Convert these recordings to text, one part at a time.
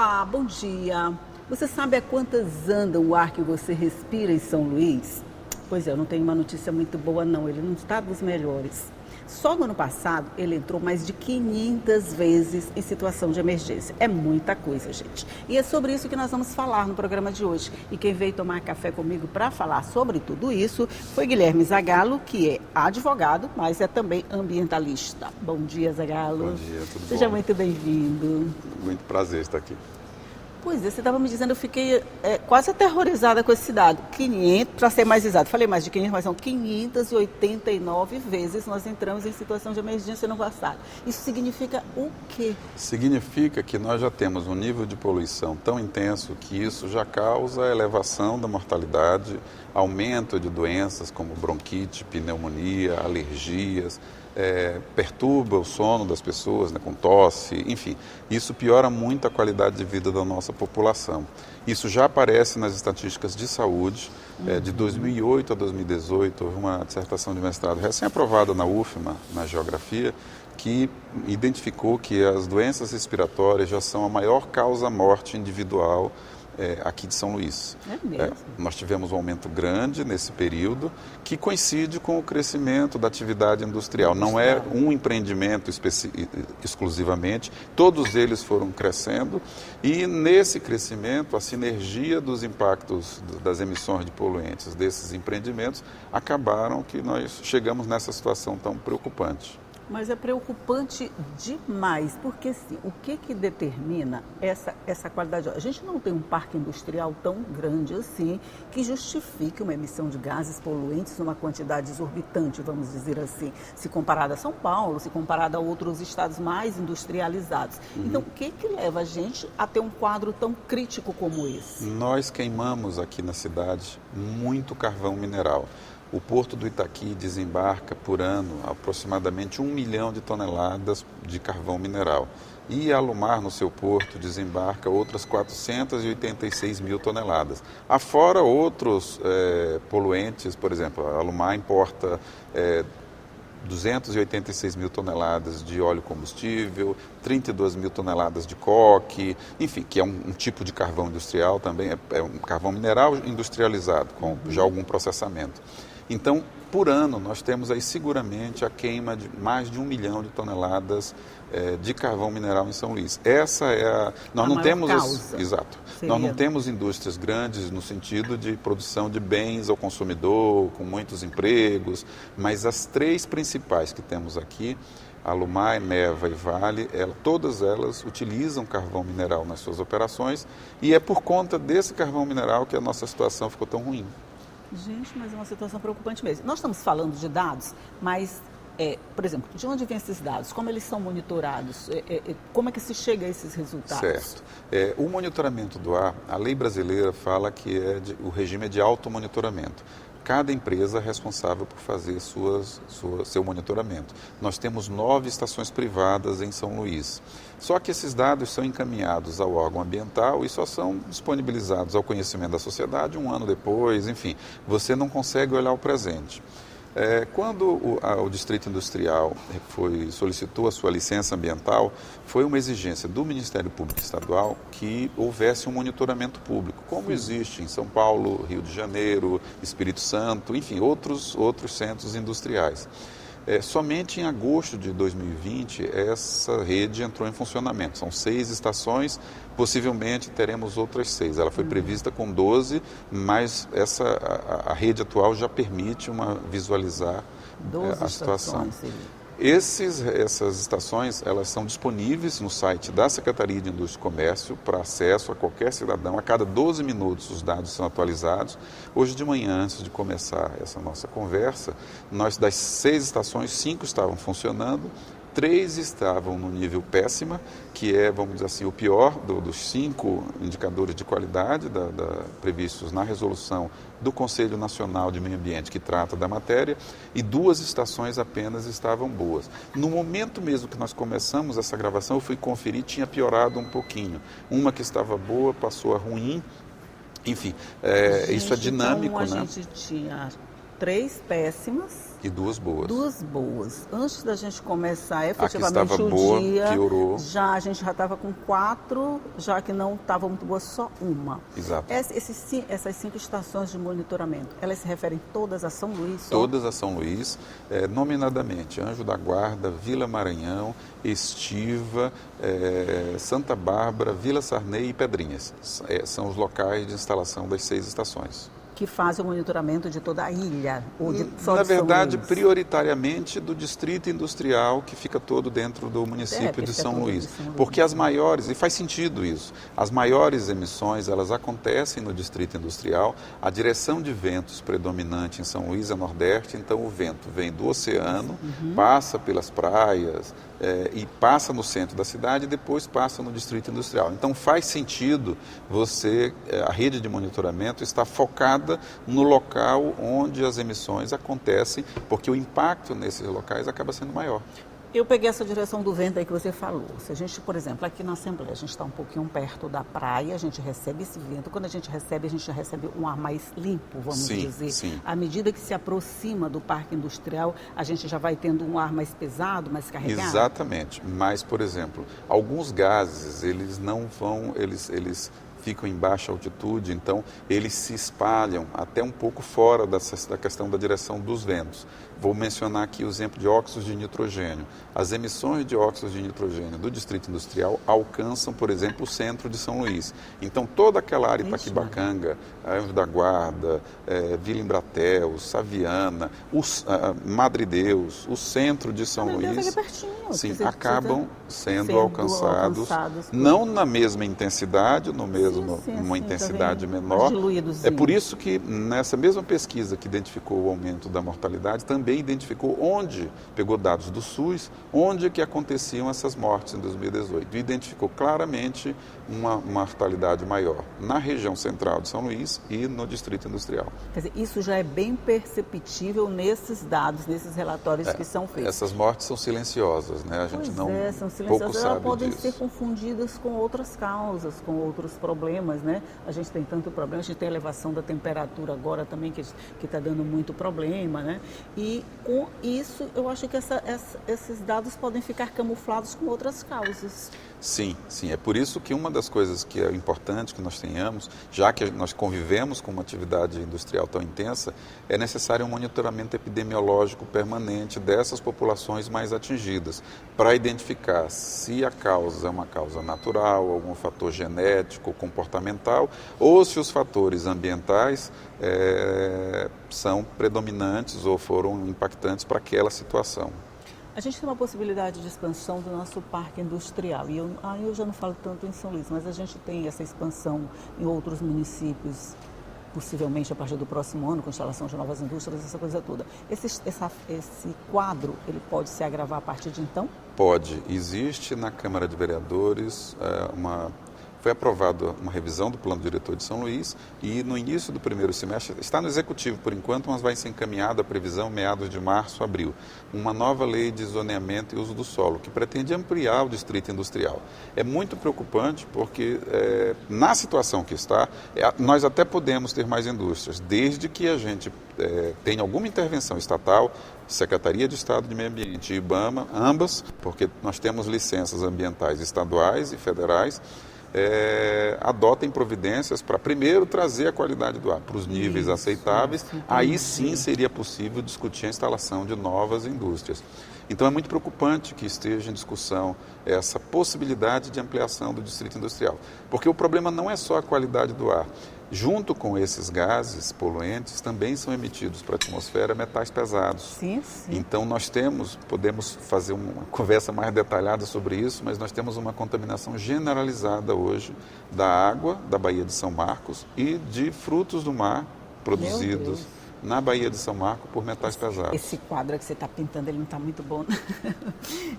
Olá, bom dia. Você sabe a quantas anda o ar que você respira em São Luís? Pois é, eu não tenho uma notícia muito boa não, ele não está dos melhores. Só no ano passado ele entrou mais de 500 vezes em situação de emergência. É muita coisa, gente. E é sobre isso que nós vamos falar no programa de hoje. E quem veio tomar café comigo para falar sobre tudo isso foi Guilherme Zagallo, que é advogado, mas é também ambientalista. Bom dia, Zagallo. Bom dia, tudo bom? Seja muito bem-vindo. Muito prazer estar aqui. Pois é, você estava me dizendo, eu fiquei quase aterrorizada com esse dado. 500, para ser mais exato, falei mais de 500, mas são 589 vezes nós entramos em situação de emergência no passado. Isso significa o quê? Significa que nós já temos um nível de poluição tão intenso que isso já causa elevação da mortalidade, aumento de doenças como bronquite, pneumonia, alergias, perturba o sono das pessoas, né, com tosse, enfim, isso piora muito a qualidade de vida da nossa população. Isso já aparece nas estatísticas de saúde. De 2008 a 2018, houve uma dissertação de mestrado recém-aprovada na UFMA, na geografia, que identificou que as doenças respiratórias já são a maior causa-morte individual aqui de São Luís. É mesmo? Nós tivemos um aumento grande nesse período, que coincide com o crescimento da atividade industrial. Não é um empreendimento exclusivamente, todos eles foram crescendo e nesse crescimento a sinergia dos impactos das emissões de poluentes desses empreendimentos acabaram que nós chegamos nessa situação tão preocupante. Mas é preocupante demais, porque assim, o que determina essa qualidade? A gente não tem um parque industrial tão grande assim que justifique uma emissão de gases poluentes numa quantidade exorbitante, vamos dizer assim, se comparada a São Paulo, se comparada a outros estados mais industrializados. Então, o que leva a gente a ter um quadro tão crítico como esse? Nós queimamos aqui na cidade muito carvão mineral. O Porto do Itaqui desembarca por ano aproximadamente 1 milhão de toneladas de carvão mineral. E a Alumar, no seu porto, desembarca outras 486 mil toneladas. Afora outros poluentes, por exemplo, a Alumar importa 286 mil toneladas de óleo combustível, 32 mil toneladas de coque, enfim, que é um tipo de carvão industrial também, é um carvão mineral industrializado, com já algum processamento. Então, por ano, nós temos aí seguramente a queima de mais de 1 milhão de toneladas de carvão mineral em São Luís. Essa é a... Nós não temos... Exato. Nós não temos indústrias grandes no sentido de produção de bens ao consumidor, com muitos empregos, mas as três principais que temos aqui, Alumar, Eneva e Vale, todas elas utilizam carvão mineral nas suas operações e é por conta desse carvão mineral que a nossa situação ficou tão ruim. Gente, mas é uma situação preocupante mesmo. Nós estamos falando de dados, mas, por exemplo, de onde vêm esses dados? Como eles são monitorados? Como é que se chega a esses resultados? Certo. O monitoramento do ar, a lei brasileira fala que o regime é de automonitoramento. Cada empresa é responsável por fazer seu monitoramento. Nós temos 9 estações privadas em São Luís. Só que esses dados são encaminhados ao órgão ambiental e só são disponibilizados ao conhecimento da sociedade um ano depois, enfim, você não consegue olhar o presente. Quando o Distrito Industrial solicitou a sua licença ambiental, foi uma exigência do Ministério Público Estadual que houvesse um monitoramento público, como existe em São Paulo, Rio de Janeiro, Espírito Santo, enfim, outros centros industriais. Somente em agosto de 2020 essa rede entrou em funcionamento. São 6 estações, possivelmente teremos outras 6. Ela foi prevista com 12, mas a rede atual já permite visualizar a situação. Essas estações, elas são disponíveis no site da Secretaria de Indústria e Comércio para acesso a qualquer cidadão. A cada 12 minutos os dados são atualizados. Hoje de manhã, antes de começar essa nossa conversa, das 6 estações, 5 estavam funcionando, 3 estavam no nível péssima, que é, vamos dizer assim, o pior dos 5 indicadores de qualidade previstos na resolução do Conselho Nacional de Meio Ambiente, que trata da matéria, e 2 estações apenas estavam boas. No momento mesmo que nós começamos essa gravação, eu fui conferir, tinha piorado um pouquinho. Uma que estava boa passou a ruim. Enfim, isso é dinâmico, então né? A gente tinha 3 péssimas e 2 boas. 2 boas. Antes da gente começar A que efetivamente estava o boa dia, piorou. a gente já estava com 4, já que não estava muito boa, só uma. Exato. Essas 5 estações de monitoramento, elas se referem todas a São Luís? Todas a São Luís, nominadamente Anjo da Guarda, Vila Maranhão, Estiva, Santa Bárbara, Vila Sarney e Pedrinhas. São os locais de instalação das 6 estações. Que fazem o monitoramento de toda a ilha? Ou só Na de São verdade, Luís? prioritariamente do distrito industrial, que fica todo dentro do município de São Luís. Porque as maiores, e faz sentido isso, as maiores emissões, elas acontecem no distrito industrial. A direção de ventos predominante em São Luís é nordeste, então o vento vem do oceano, passa pelas praias, e passa no centro da cidade e depois passa no distrito industrial. Então faz sentido a rede de monitoramento está focada no local onde as emissões acontecem, porque o impacto nesses locais acaba sendo maior. Eu peguei essa direção do vento aí que você falou. Se a gente, por exemplo, aqui na Assembleia, a gente está um pouquinho perto da praia, a gente recebe esse vento. Quando a gente já recebe um ar mais limpo, vamos dizer. Sim. À medida que se aproxima do parque industrial, a gente já vai tendo um ar mais pesado, mais carregado? Exatamente. Mas, por exemplo, alguns gases, eles não vão, eles ficam em baixa altitude, então eles se espalham até um pouco fora da questão da direção dos ventos. Vou mencionar aqui o exemplo de óxidos de nitrogênio. As emissões de óxidos de nitrogênio do distrito industrial alcançam, por exemplo, o centro de São Luís. Então, toda aquela área, Itaquibacanga, Anjo da Guarda, Vila Embratel, Saviana, Madre Deus, o centro de São Luís, é pertinho, sim, acabam sendo alcançados, não na mesma intensidade, numa intensidade menor. É por isso que, nessa mesma pesquisa que identificou o aumento da mortalidade, também identificou onde, pegou dados do SUS, onde que aconteciam essas mortes em 2018. E identificou claramente uma mortalidade maior na região central de São Luís e no distrito industrial. Quer dizer, isso já é bem perceptível nesses dados, nesses relatórios que são feitos. Essas mortes são silenciosas, né? A gente são silenciosas. pouco sabe Elas podem disso. ser confundidas com outras causas, com outros problemas, né? A gente tem tanto problema, a gente tem a elevação da temperatura agora também, que está dando muito problema, né? E com isso, eu acho que esses dados podem ficar camuflados com outras causas. Sim. É por isso que uma das coisas que é importante que nós tenhamos, já que nós convivemos com uma atividade industrial tão intensa, é necessário um monitoramento epidemiológico permanente dessas populações mais atingidas, para identificar se a causa é uma causa natural, algum fator genético, comportamental, ou se os fatores ambientais são predominantes ou foram impactantes para aquela situação. A gente tem uma possibilidade de expansão do nosso parque industrial. E eu já não falo tanto em São Luís, mas a gente tem essa expansão em outros municípios, possivelmente a partir do próximo ano, com instalação de novas indústrias, essa coisa toda. Esse quadro, ele pode se agravar a partir de então? Pode. Existe na Câmara de Vereadores foi aprovada uma revisão do plano diretor de São Luís e no início do primeiro semestre, está no executivo por enquanto, mas vai ser encaminhada a previsão meados de março, abril, uma nova lei de zoneamento e uso do solo, que pretende ampliar o distrito industrial. É muito preocupante porque na situação que está, nós até podemos ter mais indústrias, desde que a gente tenha alguma intervenção estatal, Secretaria de Estado de Meio Ambiente e IBAMA, ambas, porque nós temos licenças ambientais estaduais e federais, adotem providências para primeiro trazer a qualidade do ar para os níveis aceitáveis, aí sim seria possível discutir a instalação de novas indústrias. Então é muito preocupante que esteja em discussão essa possibilidade de ampliação do distrito industrial, porque o problema não é só a qualidade do ar. Junto com esses gases poluentes, também são emitidos para a atmosfera metais pesados. Sim. Então, podemos fazer uma conversa mais detalhada sobre isso, mas nós temos uma contaminação generalizada hoje da água da Baía de São Marcos e de frutos do mar produzidos na Baía de São Marcos por metais pesados. Esse quadro que você está pintando, ele não está muito bom.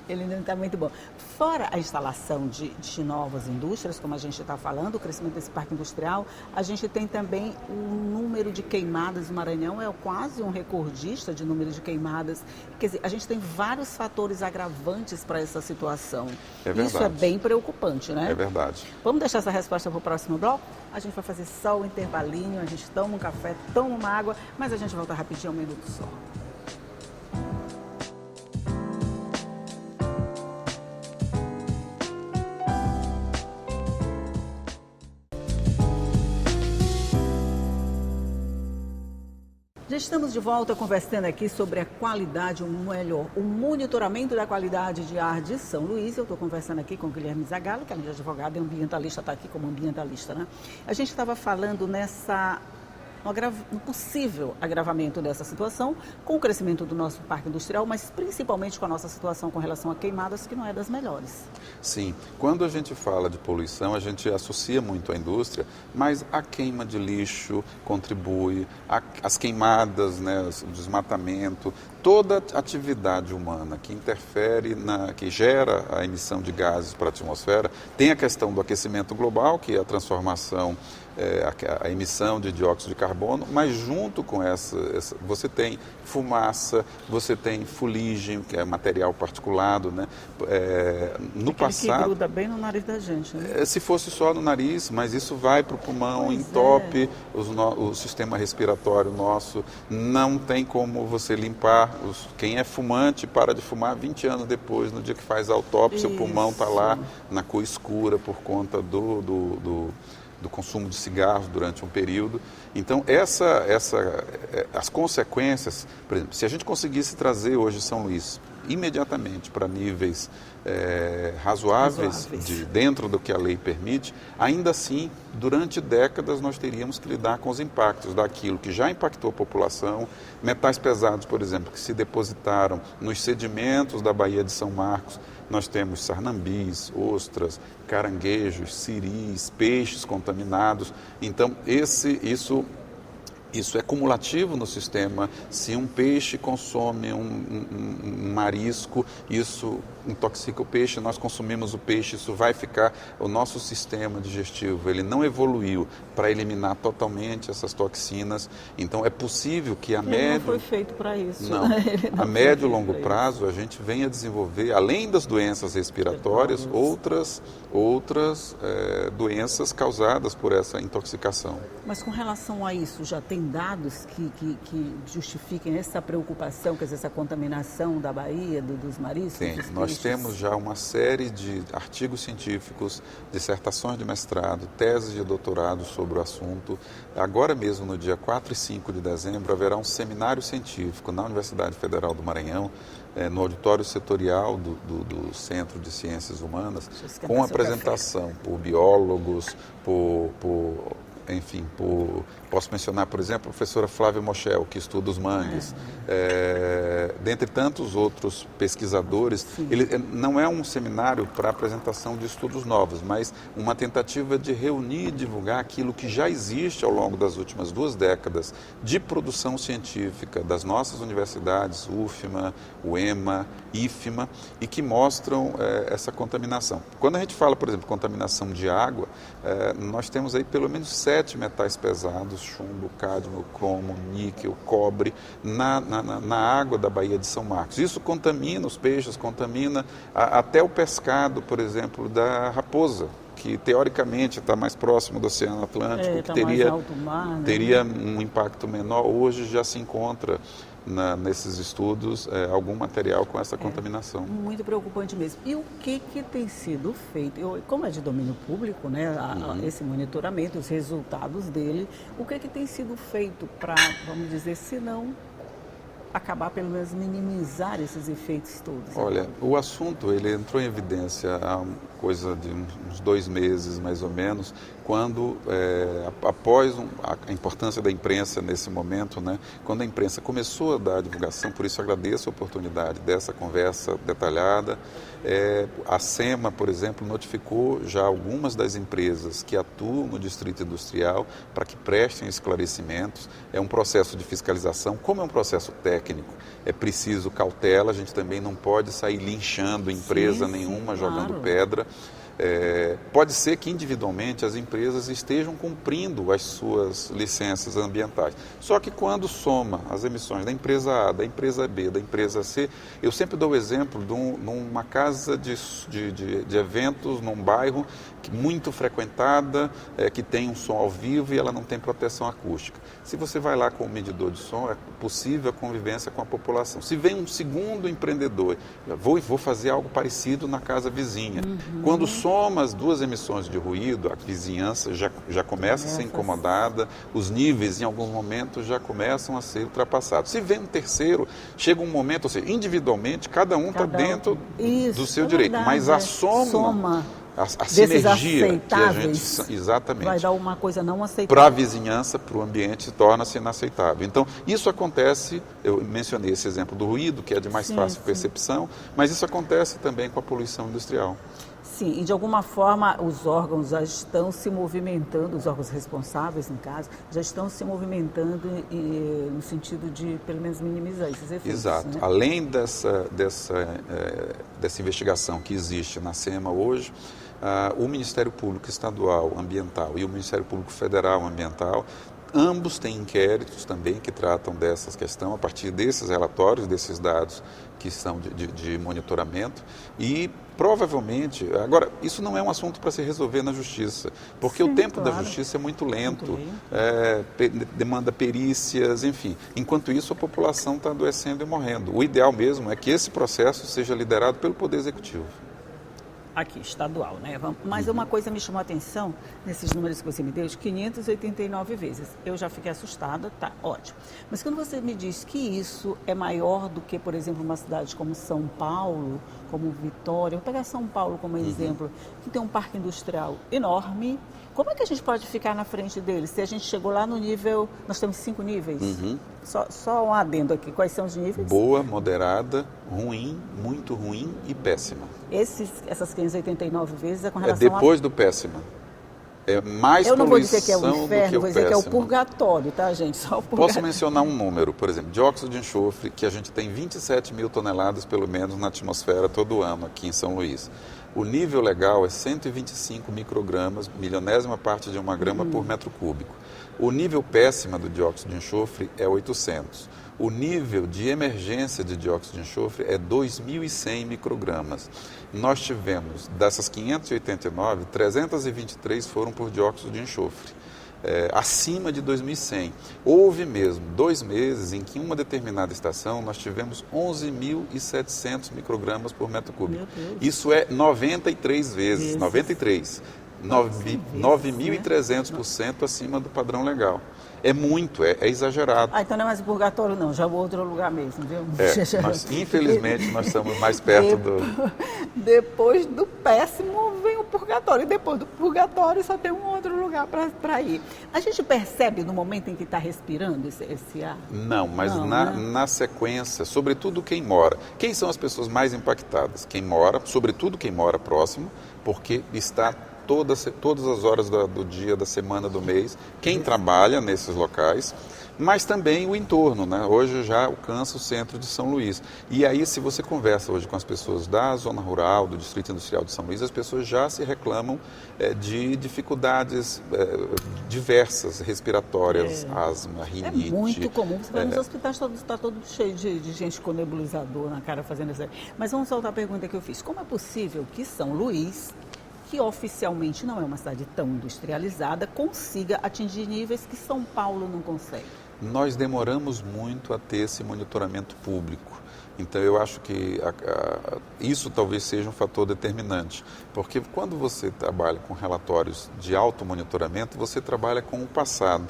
Ele não está muito bom. Fora a instalação de novas indústrias, como a gente está falando, o crescimento desse parque industrial, a gente tem também o número de queimadas. O Maranhão é quase um recordista de número de queimadas. Quer dizer, a gente tem vários fatores agravantes para essa situação. É verdade. Isso é bem preocupante, né? É verdade. Vamos deixar essa resposta para o próximo bloco? A gente vai fazer só o intervalinho, a gente toma um café, toma uma água, mas mas a gente volta rapidinho, um minuto só. Já estamos de volta conversando aqui sobre a qualidade, o monitoramento da qualidade de ar de São Luís. Eu estou conversando aqui com o Guilherme Zagalo, que é advogado e ambientalista, está aqui como ambientalista, né? A gente estava falando no possível agravamento dessa situação, com o crescimento do nosso parque industrial, mas principalmente com a nossa situação com relação a queimadas, que não é das melhores. Sim, quando a gente fala de poluição, a gente associa muito à indústria, mas a queima de lixo contribui, as queimadas, né, o desmatamento, toda atividade humana que interfere, que gera a emissão de gases para a atmosfera, tem a questão do aquecimento global, que é a transformação, a emissão de dióxido de carbono, mas junto com você tem fumaça, você tem fuligem, que é material particulado, né? No passado, que gruda bem no nariz da gente, né? Se fosse só no nariz, mas isso vai para o pulmão, entope o sistema respiratório nosso, não tem como você limpar. Quem é fumante para de fumar 20 anos depois, no dia que faz a autópsia, o pulmão está lá na cor escura por conta do consumo de cigarros durante um período. Então, as consequências, por exemplo, se a gente conseguisse trazer hoje São Luís imediatamente para níveis razoáveis. Dentro do que a lei permite, ainda assim, durante décadas nós teríamos que lidar com os impactos daquilo que já impactou a população, metais pesados, por exemplo, que se depositaram nos sedimentos da Baía de São Marcos. Nós temos sarnambis, ostras, caranguejos, siris, peixes contaminados. Então, isso é cumulativo no sistema. Se um peixe consome um marisco, isso intoxica o peixe, nós consumimos o peixe, isso vai ficar... O nosso sistema digestivo, ele não evoluiu para eliminar totalmente essas toxinas. Então, é possível que não foi feito para isso. Não. A médio e longo prazo, a gente venha desenvolver, além das doenças respiratórias, outras doenças causadas por essa intoxicação. Mas com relação a isso, já tem dados que justifiquem essa preocupação, quer dizer, essa contaminação da Bahia, dos mariscos? Sim, nós temos já uma série de artigos científicos, dissertações de mestrado, teses de doutorado sobre o assunto. Agora mesmo, no dia 4 e 5 de dezembro, haverá um seminário científico na Universidade Federal do Maranhão, no auditório setorial do Centro de Ciências Humanas, com apresentação por biólogos, posso mencionar, por exemplo, a professora Flávia Moschel, que estuda os mangues, dentre tantos outros pesquisadores. Ele não é um seminário para apresentação de estudos novos, mas uma tentativa de reunir e divulgar aquilo que já existe ao longo das últimas 2 décadas de produção científica das nossas universidades, UFMA, UEMA, IFMA, e que mostram essa contaminação. Quando a gente fala, por exemplo, contaminação de água, nós temos aí pelo menos 7 metais pesados, chumbo, cádmio, cromo, níquel, cobre, na água da Baía de São Marcos. Isso contamina os peixes, contamina até o pescado, por exemplo, da raposa, que teoricamente está mais próximo do Oceano Atlântico, que teria um impacto menor. Hoje já se encontra nesses estudos algum material com essa contaminação. Muito preocupante mesmo. E o que tem sido feito? Como é de domínio público, né, esse monitoramento, os resultados dele, o que tem sido feito para, vamos dizer, se não acabar, pelo menos, minimizar esses efeitos todos? Olha, o assunto ele entrou em evidência há coisa de uns 2 meses, mais ou menos, quando, após a importância da imprensa nesse momento, né, quando a imprensa começou a dar a divulgação, por isso agradeço a oportunidade dessa conversa detalhada. A SEMA, por exemplo, notificou já algumas das empresas que atuam no Distrito Industrial para que prestem esclarecimentos. É um processo de fiscalização. Como é um processo técnico, é preciso cautela, a gente também não pode sair linchando empresa nenhuma, jogando pedra. Pode ser que individualmente as empresas estejam cumprindo as suas licenças ambientais. Só que quando soma as emissões da empresa A, da empresa B, da empresa C, eu sempre dou o exemplo de uma casa de eventos num bairro muito frequentada, que tem um som ao vivo e ela não tem proteção acústica. Se você vai lá com o medidor de som, é possível a convivência com a população. Se vem um segundo empreendedor, vou fazer algo parecido na casa vizinha. Quando soma as duas emissões de ruído, a vizinhança já começa a ser incomodada, os níveis em alguns momentos já começam a ser ultrapassados. Se vem um terceiro, chega um momento, ou seja, individualmente, cada um está dentro do seu direito, mas a soma a sinergia que a gente... Exatamente. Vai dar uma coisa não aceitável. Para a vizinhança, para o ambiente, torna-se inaceitável. Então, isso acontece, eu mencionei esse exemplo do ruído, que é de mais fácil percepção, mas isso acontece também com a poluição industrial. Sim, e de alguma forma os órgãos já estão se movimentando, os órgãos responsáveis, no caso, já estão se movimentando no sentido de, pelo menos, minimizar esses efeitos. Exato. Né? Além dessa investigação que existe na SEMA hoje, o Ministério Público Estadual Ambiental e o Ministério Público Federal Ambiental, ambos têm inquéritos também que tratam dessas questões, a partir desses relatórios, desses dados que são de monitoramento e provavelmente, agora, isso não é um assunto para se resolver na justiça, porque o tempo da justiça é muito lento, demanda perícias, enfim. Enquanto isso, a população está adoecendo e morrendo. O ideal mesmo é que esse processo seja liderado pelo Poder Executivo. Aqui, estadual, né? Mas uma coisa me chamou a atenção, nesses números que você me deu, de 589 vezes. Eu já fiquei assustada, tá, ótimo. Mas quando você me diz que isso é maior do que, por exemplo, uma cidade como São Paulo, como Vitória, vou pegar São Paulo como exemplo, que tem um parque industrial enorme, como é que a gente pode ficar na frente deles? Se a gente chegou lá no nível, nós temos 5 níveis, só um adendo aqui, quais são os níveis? Boa, moderada, ruim, muito ruim e péssima. Essas 589 vezes é com relação depois do péssima. É mais eu não vou dizer poluição que é o inferno, vou dizer que é o purgatório, tá, gente? Só o purgatório. Posso mencionar um número, por exemplo, dióxido de enxofre, que a gente tem 27 mil toneladas, pelo menos, na atmosfera todo ano aqui em São Luís. O nível legal é 125 microgramas, milionésima parte de uma grama por metro cúbico. O nível péssima do dióxido de enxofre é 800. O nível de emergência de dióxido de enxofre é 2.100 microgramas. Nós tivemos, dessas 589, 323 foram por dióxido de enxofre, acima de 2.100. Houve mesmo 2 meses em que em uma determinada estação nós tivemos 11.700 microgramas por metro cúbico. Isso é 93 vezes, 93. 9.300% acima do padrão legal. É muito, é exagerado. Então não é mais o purgatório não, já vou outro lugar mesmo, viu? Mas infelizmente nós estamos mais perto Depois do péssimo vem o purgatório, e depois do purgatório só tem um outro lugar para ir. A gente percebe no momento em que está respirando esse ar? Não, mas na sequência, sobretudo quem mora. Quem são as pessoas mais impactadas? Quem mora, sobretudo quem mora próximo, porque está todas as horas do dia, da semana, do mês, quem trabalha nesses locais, mas também o entorno, né? Hoje já alcança o centro de São Luís. E aí, se você conversa hoje com as pessoas da zona rural, do Distrito Industrial de São Luís, as pessoas já se reclamam de dificuldades diversas, respiratórias, asma, rinite. É muito comum, você vai nos hospitais, está todo cheio de gente com nebulizador na cara fazendo isso. Mas vamos soltar a pergunta que eu fiz. Como é possível que São Luís, que oficialmente não é uma cidade tão industrializada, consiga atingir níveis que São Paulo não consegue? Nós demoramos muito a ter esse monitoramento público. Então, eu acho que isso talvez seja um fator determinante, porque quando você trabalha com relatórios de automonitoramento, você trabalha com o passado.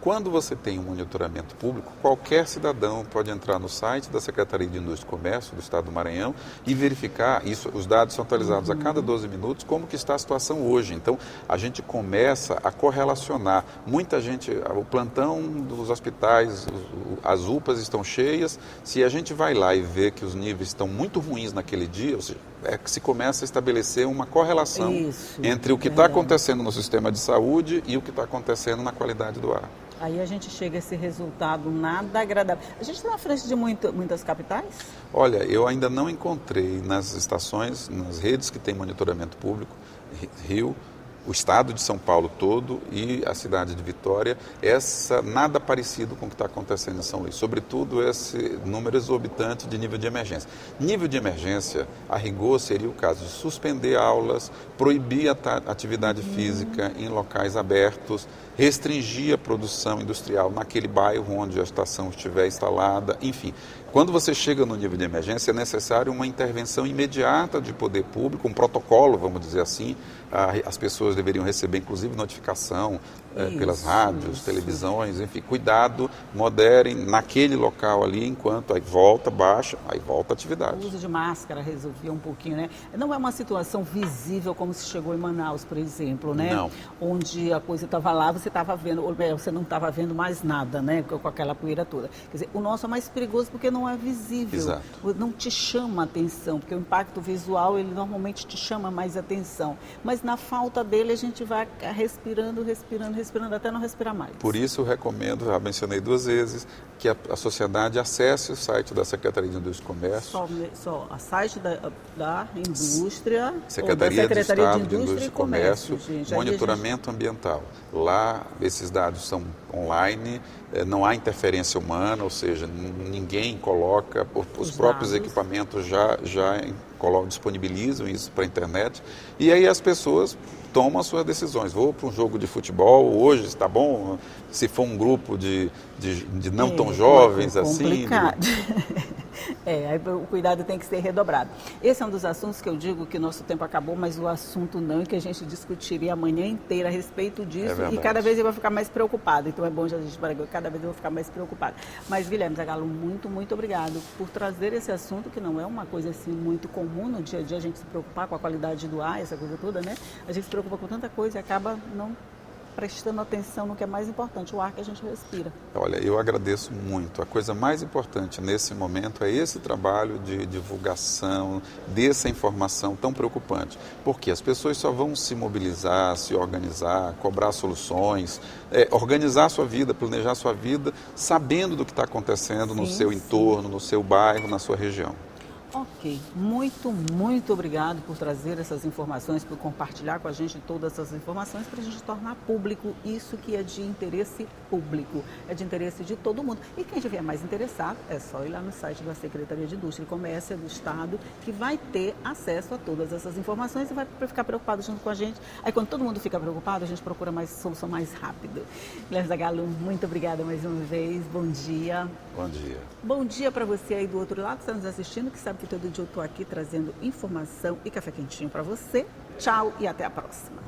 Quando você tem um monitoramento público, qualquer cidadão pode entrar no site da Secretaria de Indústria e Comércio do Estado do Maranhão e verificar, os dados são atualizados a cada 12 minutos, como que está a situação hoje. Então, a gente começa a correlacionar. Muita gente, o plantão dos hospitais, as UPAs estão cheias, se a gente vai lá e vê que os níveis estão muito ruins naquele dia, ou seja, é que se começa a estabelecer uma correlação entre o que está acontecendo no sistema de saúde e o que está acontecendo na qualidade do ar. Aí a gente chega a esse resultado nada agradável. A gente está na frente de muitas capitais? Olha, eu ainda não encontrei nas estações, nas redes que tem monitoramento público, Rio, o estado de São Paulo todo e a cidade de Vitória, nada parecido com o que está acontecendo em São Luís, sobretudo esse número exorbitante de nível de emergência. Nível de emergência, a rigor, seria o caso de suspender aulas, proibir a atividade física em locais abertos, restringir a produção industrial naquele bairro onde a estação estiver instalada, enfim. Quando você chega no nível de emergência, é necessário uma intervenção imediata de poder público, um protocolo, vamos dizer assim. As pessoas deveriam receber, inclusive, notificação pelas rádios, televisões, enfim. Cuidado, moderem naquele local ali, enquanto aí volta, baixa, aí volta a atividade. O uso de máscara resolvia um pouquinho, né? Não é uma situação visível como se chegou em Manaus, por exemplo, né? Não. Onde a coisa estava lá, você estava vendo, ou você não estava vendo mais nada, né? Com aquela poeira toda. Quer dizer, o nosso é mais perigoso porque não é visível. Exato. Não te chama atenção, porque o impacto visual, ele normalmente te chama mais atenção. Mas na falta dele, a gente vai respirando, até não respirar mais. Por isso eu recomendo, já mencionei 2 vezes, que a sociedade acesse o site da Secretaria de Indústria e Comércio. Só a site da Indústria, Secretaria de Estado de Indústria e Comércio, gente, monitoramento ambiental. Lá, esses dados são online, não há interferência humana, ou seja, ninguém coloca, os próprios equipamentos já disponibilizam isso para a internet, e aí as pessoas tomam as suas decisões. Vou para um jogo de futebol hoje, está bom? Se for um grupo de não tão jovens assim... Complicado. Aí o cuidado tem que ser redobrado. Esse é um dos assuntos que eu digo que nosso tempo acabou, mas o assunto não, e que a gente discutiria a manhã inteira a respeito disso, e cada vez eu vou ficar mais preocupado. Então é bom já a gente parar, cada vez eu vou ficar mais preocupado. Mas, Guilherme Zagallo, muito, muito obrigado por trazer esse assunto, que não é uma coisa assim muito comum no dia a dia, a gente se preocupar com a qualidade do ar, essa coisa toda, né? A gente se preocupa com tanta coisa e acaba não prestando atenção no que é mais importante, o ar que a gente respira. Olha, eu agradeço muito. A coisa mais importante nesse momento é esse trabalho de divulgação dessa informação tão preocupante, porque as pessoas só vão se mobilizar, se organizar, cobrar soluções, organizar a sua vida, planejar a sua vida, sabendo do que está acontecendo no seu entorno, no seu bairro, na sua região. Ok, muito, muito obrigado por trazer essas informações, por compartilhar com a gente todas essas informações, para a gente tornar público isso que é de interesse público, é de interesse de todo mundo. E quem estiver mais interessado, é só ir lá no site da Secretaria de Indústria e Comércio do Estado, que vai ter acesso a todas essas informações e vai ficar preocupado junto com a gente. Aí quando todo mundo fica preocupado, a gente procura mais solução mais rápida. Guilherme Zagallo, muito obrigada mais uma vez, bom dia. Bom dia. Bom dia para você aí do outro lado que está nos assistindo, que sabe que todo dia eu estou aqui trazendo informação e café quentinho para você. Tchau e até a próxima.